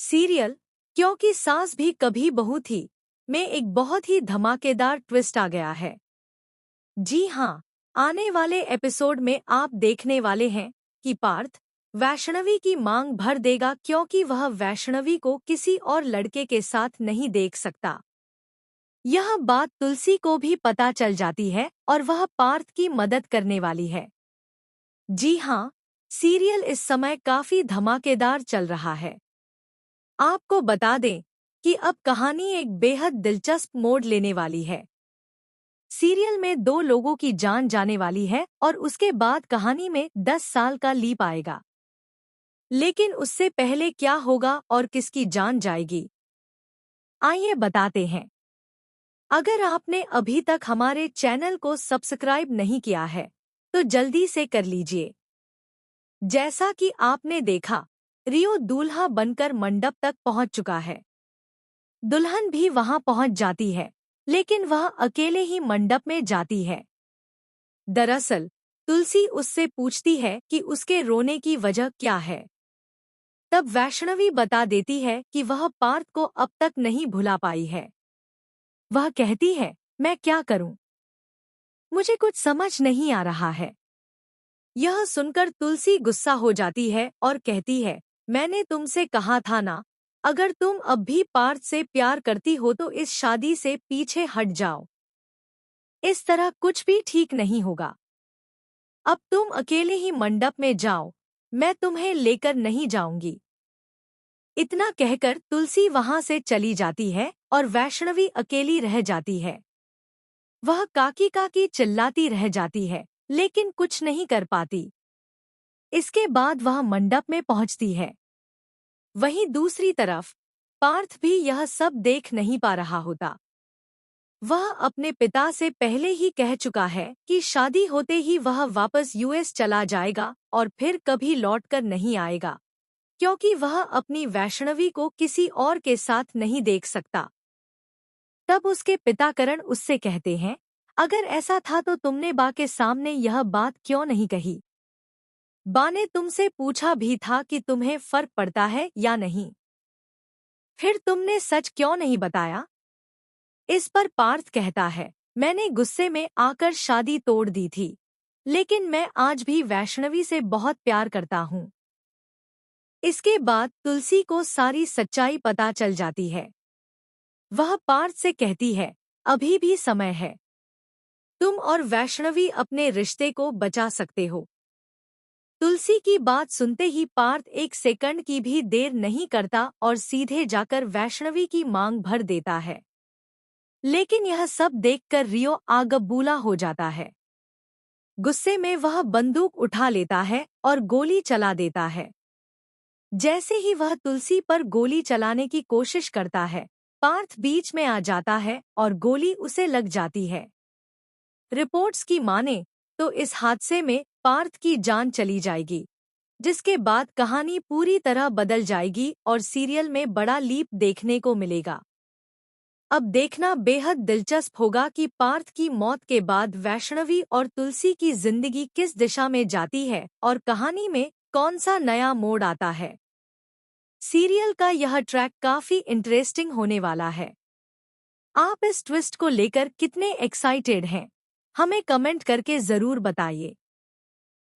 Serial क्योंकि सास भी कभी बहू थी में एक बहुत ही धमाकेदार ट्विस्ट आ गया है। जी हाँ, आने वाले एपिसोड में आप देखने वाले हैं कि पार्थ वैष्णवी की मांग भर देगा क्योंकि वह वैष्णवी को किसी और लड़के के साथ नहीं देख सकता। यह बात तुलसी को भी पता चल जाती है और वह पार्थ की मदद करने वाली है। जी हाँ, सीरियल इस समय काफी धमाकेदार चल रहा है। आपको बता दें कि अब कहानी एक बेहद दिलचस्प मोड़ लेने वाली है। सीरियल में दो लोगों की जान जाने वाली है और उसके बाद कहानी में 10 साल का लीप आएगा। लेकिन उससे पहले क्या होगा और किसकी जान जाएगी, आइए बताते हैं। अगर आपने अभी तक हमारे चैनल को सब्सक्राइब नहीं किया है तो जल्दी से कर लीजिए। जैसा कि आपने देखा, रियो दूल्हा बनकर मंडप तक पहुंच चुका है। दुल्हन भी वहां पहुंच जाती है, लेकिन वह अकेले ही मंडप में जाती है। दरअसल तुलसी उससे पूछती है कि उसके रोने की वजह क्या है। तब वैष्णवी बता देती है कि वह पार्थ को अब तक नहीं भुला पाई है। वह कहती है, मैं क्या करूं? मुझे कुछ समझ नहीं आ रहा है। यह सुनकर तुलसी गुस्सा हो जाती है और कहती है, मैंने तुमसे कहा था ना, अगर तुम अब भी पार्थ से प्यार करती हो तो इस शादी से पीछे हट जाओ। इस तरह कुछ भी ठीक नहीं होगा। अब तुम अकेले ही मंडप में जाओ, मैं तुम्हें लेकर नहीं जाऊंगी। इतना कहकर तुलसी वहां से चली जाती है और वैष्णवी अकेली रह जाती है। वह काकी काकी चिल्लाती रह जाती है, लेकिन कुछ नहीं कर पाती। इसके बाद वह मंडप में पहुंचती है। वहीं दूसरी तरफ पार्थ भी यह सब देख नहीं पा रहा होता। वह अपने पिता से पहले ही कह चुका है कि शादी होते ही वह वापस यूएस चला जाएगा और फिर कभी लौटकर नहीं आएगा, क्योंकि वह अपनी वैष्णवी को किसी और के साथ नहीं देख सकता। तब उसके पिता करण उससे कहते हैं, अगर ऐसा था तो तुमने बा के सामने यह बात क्यों नहीं कही? बा ने तुमसे पूछा भी था कि तुम्हें फर्क पड़ता है या नहीं। फिर तुमने सच क्यों नहीं बताया? इस पर पार्थ कहता है, मैंने गुस्से में आकर शादी तोड़ दी थी, लेकिन मैं आज भी वैष्णवी से बहुत प्यार करता हूँ। इसके बाद तुलसी को सारी सच्चाई पता चल जाती है। वह पार्थ से कहती है, अभी भी समय है। तुम और वैष्णवी अपने रिश्ते को बचा सकते हो। तुलसी की बात सुनते ही पार्थ एक सेकंड की भी देर नहीं करता और सीधे जाकर वैष्णवी की मांग भर देता है। लेकिन यह सब देखकर रियो आगबूला हो जाता है। गुस्से में वह बंदूक उठा लेता है और गोली चला देता है। जैसे ही वह तुलसी पर गोली चलाने की कोशिश करता है, पार्थ बीच में आ जाता है और गोली उसे लग जाती है। रिपोर्ट्स की माने तो इस हादसे में पार्थ की जान चली जाएगी, जिसके बाद कहानी पूरी तरह बदल जाएगी और सीरियल में बड़ा लीप देखने को मिलेगा। अब देखना बेहद दिलचस्प होगा कि पार्थ की मौत के बाद वैष्णवी और तुलसी की जिंदगी किस दिशा में जाती है और कहानी में कौन सा नया मोड़ आता है। सीरियल का यह ट्रैक काफी इंटरेस्टिंग होने वाला है। आप इस ट्विस्ट को लेकर कितने एक्साइटेड हैं, हमें कमेंट करके जरूर बताइए।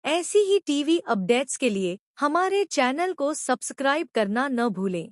ऐसी ही टीवी अपडेट्स के लिए हमारे चैनल को सब्सक्राइब करना न भूलें।